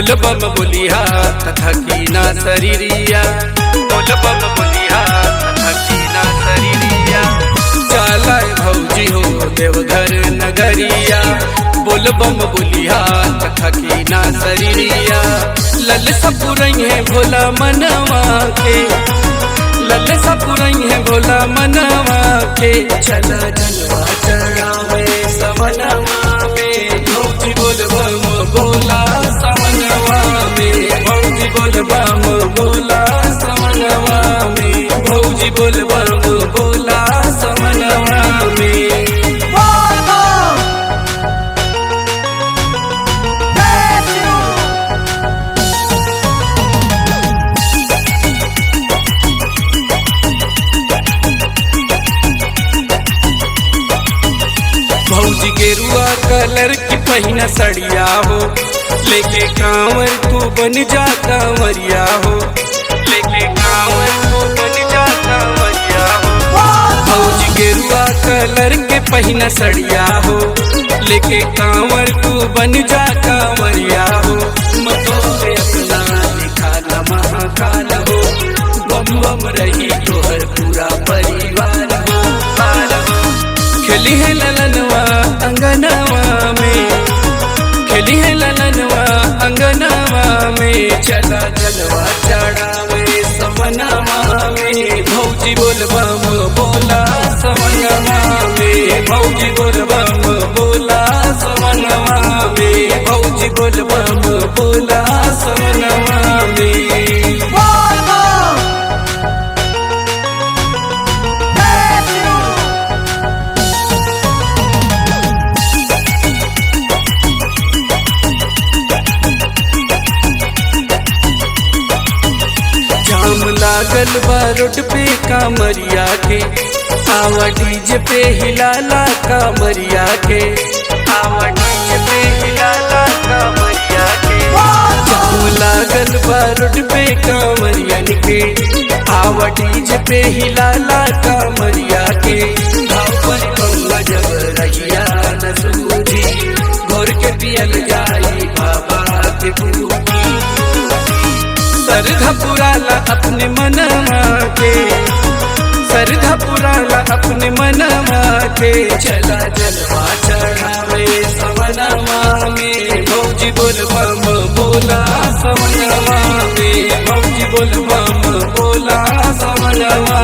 बोल बम बोलिया तथा कीना शरीरिया, बोल बम बोलिया तथा कीना शरीरिया। चला भौजी हो देवघर नगरिया, बोल बम बोलिया तथा कीना शरीरिया। लल सपुरई है भोला मनवा के, लल सपुरई है भोला मनवा के। चला जलवा चढ़ावे समनवा में, भौजी बोल बम बोला समनवा में, भौजी बोल बम बोला समनवा में, भौजी बोल बम बोला समनवा में। भौजी गेरुआ कलर की पहिना सड़िया हो, लेके कांवर तू बन जा कांवरिया हो, लेके कांवर तू बन जा कांवरिया हो। भौजी गेरुआ कलर के पहिना सड़िया हो, लेके कांवर तू बन जा कांवरिया हो। मतों से अपना निकाला महाकाल हो, बम बम रही तोहर पूरा परिवार हो। खेली है ललनवा अंगनवा में, खेली है ललनवा अंगनवा में। चला जलवा चढ़ावे समनवा में, भौजी बोल बम बोला समनवा में, भौजी बोल बम बोला समनवा में, भौजी बोल बम बोला समनवा में। जाम लागल बा रोड पे कामरिया के, आवा डीजे पे हिलाला कामरिया के, आवा डीजे पे हिलाला कामरिया के। जाम लागल बा रोड पे कामरियन के, आवा डीजे पे हिलाला कामरिया के। घाव पर गंगा जब रहिया न सूझी, घोर के पियल जाई बाबा के बूटी। सरधा पुराला अपने मनवा के, सरधा पुराला अपने मनवा के। चला जलवा चढ़ावे समनवा में, भौजी बोल बम बोला समनवा में, भौजी बोल बम बोला समनवा